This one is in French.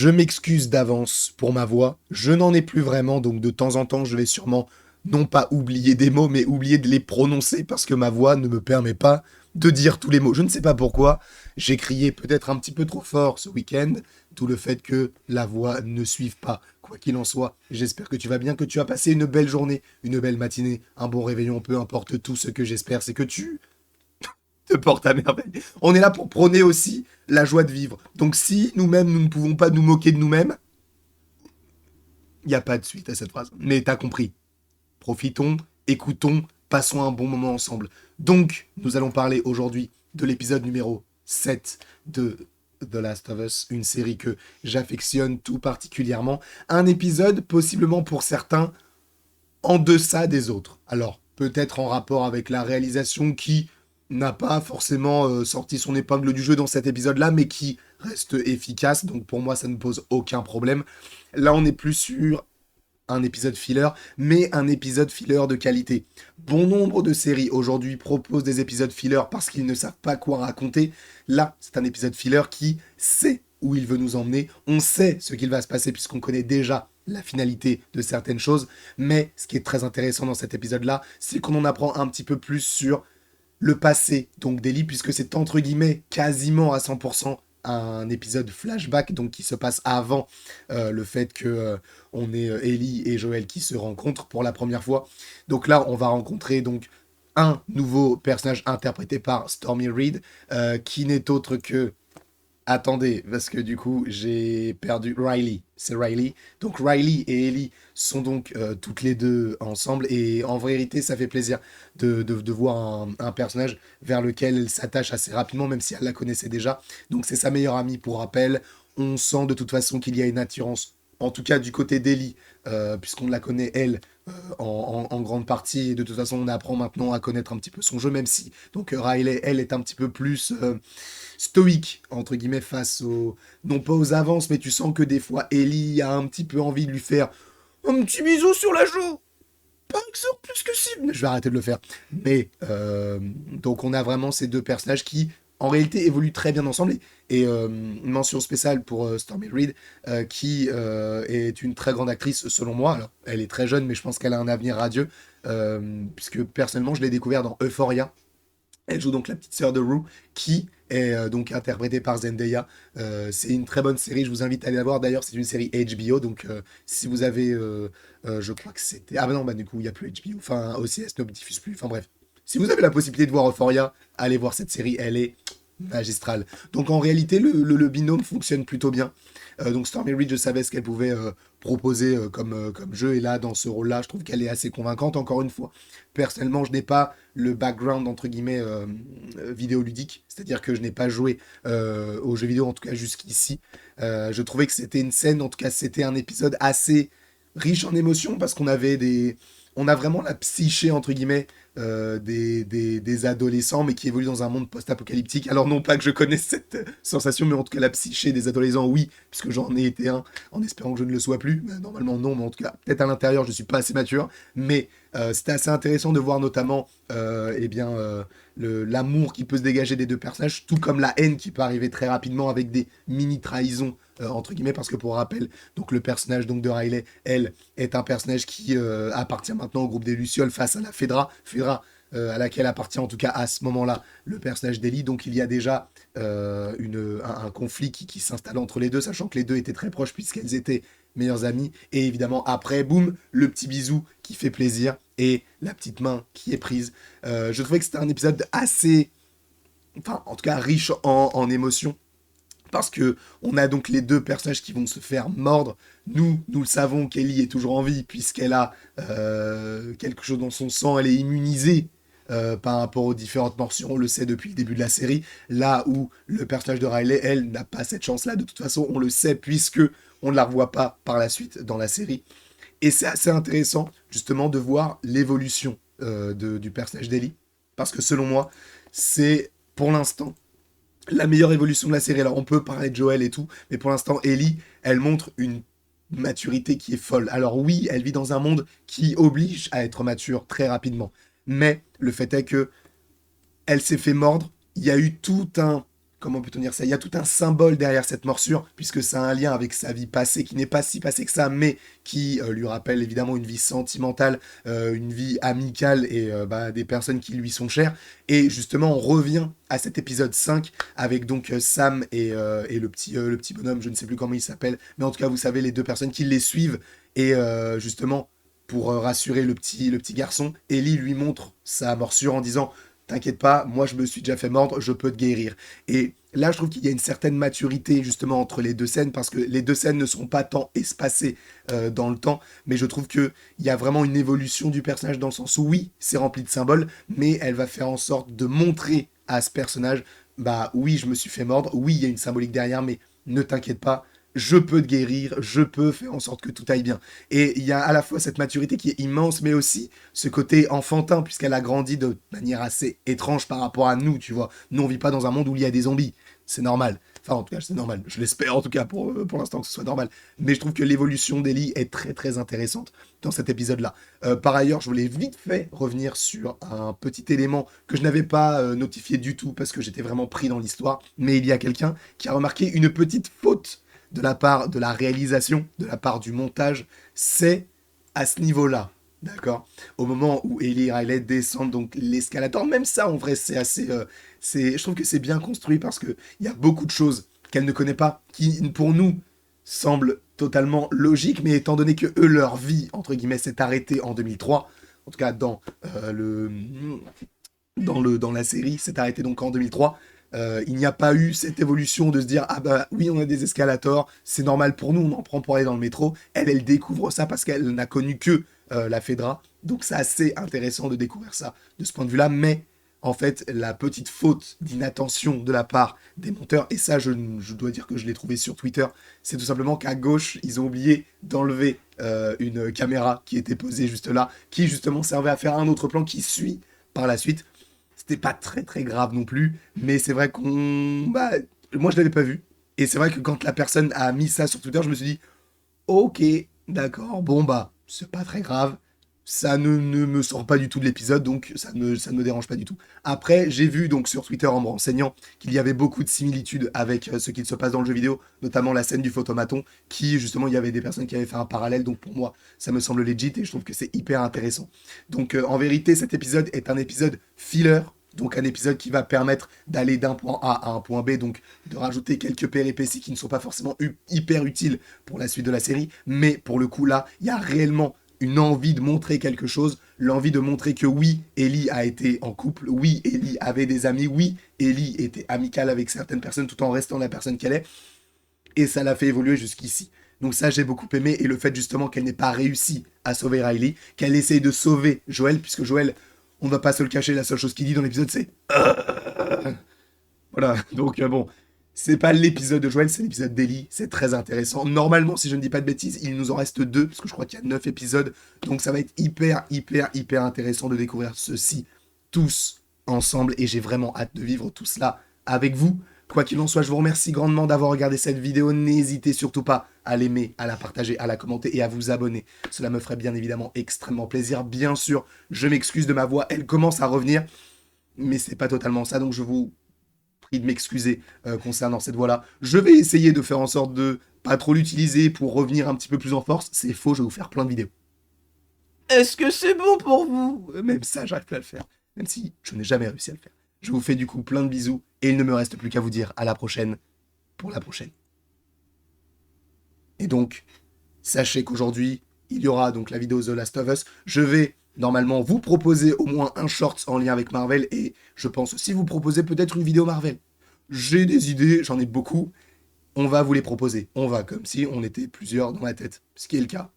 Je m'excuse d'avance pour ma voix, je n'en ai plus vraiment, donc de temps en temps, je vais sûrement non pas oublier des mots, mais oublier de les prononcer parce que ma voix ne me permet pas de dire tous les mots. Je ne sais pas pourquoi, j'ai crié peut-être un petit peu trop fort ce week-end, d'où le fait que la voix ne suive pas. Quoi qu'il en soit, j'espère que tu vas bien, que tu as passé une belle journée, une belle matinée, un bon réveillon, peu importe tout ce que j'espère, c'est que tu te portes à merveille. On est là pour prôner aussi la joie de vivre. Donc si nous-mêmes, nous ne pouvons pas nous moquer de nous-mêmes, il n'y a pas de suite à cette phrase. Mais t'as compris. Profitons, écoutons, passons un bon moment ensemble. Donc, nous allons parler aujourd'hui de l'épisode numéro 7 de The Last of Us, une série que j'affectionne tout particulièrement. Un épisode possiblement pour certains en deçà des autres. Alors, peut-être en rapport avec la réalisation qui n'a pas forcément sorti son épingle du jeu dans cet épisode-là, mais qui reste efficace. Donc pour moi, ça ne pose aucun problème. Là, on est plus sur un épisode filler, mais un épisode filler de qualité. Bon nombre de séries aujourd'hui proposent des épisodes filler parce qu'ils ne savent pas quoi raconter. Là, c'est un épisode filler qui sait où il veut nous emmener. On sait ce qu'il va se passer puisqu'on connaît déjà la finalité de certaines choses. Mais ce qui est très intéressant dans cet épisode-là, c'est qu'on en apprend un petit peu plus sur le passé, donc d'Ellie, puisque c'est entre guillemets quasiment à 100% un épisode flashback, donc qui se passe avant le fait que on ait Ellie et Joël qui se rencontrent pour la première fois. Donc là, on va rencontrer donc un nouveau personnage interprété par Stormy Reed, qui n'est autre que attendez, parce que du coup, j'ai perdu Riley. C'est Riley. Donc Riley et Ellie sont donc toutes les deux ensemble. Et en vérité, ça fait plaisir de voir un personnage vers lequel elle s'attache assez rapidement, même si elle la connaissait déjà. Donc c'est sa meilleure amie pour rappel. On sent de toute façon qu'il y a une attirance, en tout cas du côté d'Ellie, puisqu'on la connaît, elle, en grande partie. Et de toute façon, on apprend maintenant à connaître un petit peu son jeu, même si donc Riley, elle, est un petit peu plus stoïque, entre guillemets, face aux... Non pas aux avances, mais tu sens que des fois, Ellie a un petit peu envie de lui faire un petit bisou sur la joue. Pas que ça, plus que si. Je vais arrêter de le faire. Mais, donc on a vraiment ces deux personnages qui, en réalité, évoluent très bien ensemble. Et une mention spéciale pour Stormy Reed, qui est une très grande actrice, selon moi. Alors, elle est très jeune, mais je pense qu'elle a un avenir radieux. Puisque personnellement, je l'ai découvert dans Euphoria. Elle joue donc la petite sœur de Rue, qui est donc interprétée par Zendaya. C'est une très bonne série, je vous invite à aller la voir. D'ailleurs, c'est une série HBO, donc si vous avez, je crois que c'était... Ah bah non, bah du coup, il n'y a plus HBO, enfin OCS ne diffuse plus, enfin bref. Si vous avez la possibilité de voir Euphoria, allez voir cette série, elle est magistrale. Donc en réalité, le binôme fonctionne plutôt bien. Donc Stormy Reed, je savais ce qu'elle pouvait proposer comme jeu, et là, dans ce rôle-là, je trouve qu'elle est assez convaincante, encore une fois. Personnellement, je n'ai pas le background, entre guillemets, vidéoludique, c'est-à-dire que je n'ai pas joué aux jeux vidéo, en tout cas jusqu'ici. Je trouvais que c'était une scène, en tout cas c'était un épisode assez riche en émotions, parce qu'on avait des... On a vraiment la psyché, entre guillemets, des adolescents, mais qui évoluent dans un monde post-apocalyptique. Alors non pas que je connaisse cette sensation, mais en tout cas la psyché des adolescents, oui, puisque j'en ai été un, en espérant que je ne le sois plus. Normalement non, mais en tout cas, peut-être à l'intérieur, je ne suis pas assez mature. Mais c'était assez intéressant de voir notamment eh bien, l'amour qui peut se dégager des deux personnages, tout comme la haine qui peut arriver très rapidement avec des mini-trahisons, entre guillemets, parce que pour rappel, donc le personnage donc, de Riley, elle, est un personnage qui appartient maintenant au groupe des Lucioles face à la Fedra à laquelle appartient en tout cas à ce moment-là le personnage d'Ellie. Donc il y a déjà un conflit qui s'installe entre les deux, sachant que les deux étaient très proches puisqu'elles étaient meilleures amies. Et évidemment, après, boum, le petit bisou qui fait plaisir et la petite main qui est prise. Je trouvais que c'était un épisode assez, enfin, en tout cas, riche en émotions. Parce que on a donc les deux personnages qui vont se faire mordre. Nous le savons qu'Ellie est toujours en vie puisqu'elle a quelque chose dans son sang. Elle est immunisée par rapport aux différentes morsures. On le sait depuis le début de la série. Là où le personnage de Riley, elle, n'a pas cette chance-là. De toute façon, on le sait puisque on ne la revoit pas par la suite dans la série. Et c'est assez intéressant, justement, de voir l'évolution du personnage d'Ellie. Parce que selon moi, c'est pour l'instant la meilleure évolution de la série. Alors on peut parler de Joel et tout, mais pour l'instant, Ellie, elle montre une maturité qui est folle. Alors oui, elle vit dans un monde qui oblige à être mature très rapidement. Mais le fait est que elle s'est fait mordre. Il y a eu tout un comment peut-on dire ça? Il y a tout un symbole derrière cette morsure, puisque ça a un lien avec sa vie passée, qui n'est pas si passée que ça, mais qui lui rappelle évidemment une vie sentimentale, une vie amicale et des personnes qui lui sont chères. Et justement, on revient à cet épisode 5 avec donc Sam et le petit bonhomme, je ne sais plus comment il s'appelle, mais en tout cas, vous savez, les deux personnes qui les suivent. Et justement, pour rassurer le petit garçon, Ellie lui montre sa morsure en disant t'inquiète pas, moi je me suis déjà fait mordre, je peux te guérir. Et là, je trouve qu'il y a une certaine maturité justement entre les deux scènes, parce que les deux scènes ne sont pas tant espacées dans le temps, mais je trouve qu'il y a vraiment une évolution du personnage dans le sens où oui, c'est rempli de symboles, mais elle va faire en sorte de montrer à ce personnage, bah oui, je me suis fait mordre, oui, il y a une symbolique derrière, mais ne t'inquiète pas, je peux te guérir, je peux faire en sorte que tout aille bien. Et il y a à la fois cette maturité qui est immense, mais aussi ce côté enfantin, puisqu'elle a grandi de manière assez étrange par rapport à nous, tu vois. Nous, on vit pas dans un monde où il y a des zombies. C'est normal. Enfin, en tout cas, c'est normal. Je l'espère, en tout cas, pour l'instant, que ce soit normal. Mais je trouve que l'évolution d'Ellie est très, très intéressante dans cet épisode-là. Par ailleurs, je voulais vite fait revenir sur un petit élément que je n'avais pas notifié du tout, parce que j'étais vraiment pris dans l'histoire. Mais il y a quelqu'un qui a remarqué une petite faute de la part de la réalisation, de la part du montage, c'est à ce niveau-là. D'accord. Au moment où Ellie et Riley descendent donc l'escalator, même ça en vrai c'est assez, je trouve que c'est bien construit parce que il y a beaucoup de choses qu'elle ne connaît pas, qui pour nous semblent totalement logiques, mais étant donné que eux leur vie entre guillemets s'est arrêtée en 2003, en tout cas dans la série, s'est arrêté donc en 2003. Il n'y a pas eu cette évolution de se dire ah bah oui on a des escalators, c'est normal pour nous, on en prend pour aller dans le métro. Elle découvre ça parce qu'elle n'a connu que la Fedra, donc c'est assez intéressant de découvrir ça de ce point de vue-là. Mais en fait la petite faute d'inattention de la part des monteurs, et ça je dois dire que je l'ai trouvé sur Twitter, c'est tout simplement qu'à gauche ils ont oublié d'enlever une caméra qui était posée juste là, qui justement servait à faire un autre plan qui suit par la suite. C'était pas très très grave non plus, mais c'est vrai moi je l'avais pas vu. Et c'est vrai que quand la personne a mis ça sur Twitter, je me suis dit, ok, d'accord, bon bah, c'est pas très grave. Ça ne me sort pas du tout de l'épisode, donc ça ne me dérange pas du tout. Après, j'ai vu donc sur Twitter en me renseignant qu'il y avait beaucoup de similitudes avec ce qui se passe dans le jeu vidéo, notamment la scène du photomaton, qui justement il y avait des personnes qui avaient fait un parallèle, donc pour moi ça me semble legit et je trouve que c'est hyper intéressant. Donc en vérité, cet épisode est un épisode filler, donc un épisode qui va permettre d'aller d'un point A à un point B, donc de rajouter quelques péripéties qui ne sont pas forcément hyper utiles pour la suite de la série, mais pour le coup là, il y a réellement une envie de montrer quelque chose, l'envie de montrer que oui, Ellie a été en couple, oui, Ellie avait des amis, oui, Ellie était amicale avec certaines personnes tout en restant la personne qu'elle est, et ça l'a fait évoluer jusqu'ici. Donc ça, j'ai beaucoup aimé, et le fait justement qu'elle n'ait pas réussi à sauver Riley, qu'elle essaye de sauver Joël, puisque Joël, on ne va pas se le cacher, la seule chose qu'il dit dans l'épisode, c'est voilà, donc bon, c'est pas l'épisode de Joël, c'est l'épisode d'Ellie, c'est très intéressant. Normalement, si je ne dis pas de bêtises, il nous en reste 2, parce que je crois qu'il y a 9 épisodes, donc ça va être hyper intéressant de découvrir ceci tous ensemble, et j'ai vraiment hâte de vivre tout cela avec vous. Quoi qu'il en soit, je vous remercie grandement d'avoir regardé cette vidéo, n'hésitez surtout pas à l'aimer, à la partager, à la commenter et à vous abonner. Cela me ferait bien évidemment extrêmement plaisir. Bien sûr, je m'excuse de ma voix, elle commence à revenir, mais c'est pas totalement ça, donc je vous de m'excuser concernant cette voix-là. Je vais essayer de faire en sorte de pas trop l'utiliser pour revenir un petit peu plus en force. C'est faux, je vais vous faire plein de vidéos. Est-ce que c'est bon pour vous? Même ça, j'arrive plus à le faire. Même si je n'ai jamais réussi à le faire. Je vous fais du coup plein de bisous et il ne me reste plus qu'à vous dire à la prochaine pour la prochaine. Et donc, sachez qu'aujourd'hui, il y aura donc la vidéo The Last of Us. Je vais normalement vous proposer au moins un short en lien avec Marvel et je pense aussi vous proposer peut-être une vidéo Marvel. J'ai des idées, j'en ai beaucoup. On va vous les proposer. On va comme si on était plusieurs dans la tête, ce qui est le cas.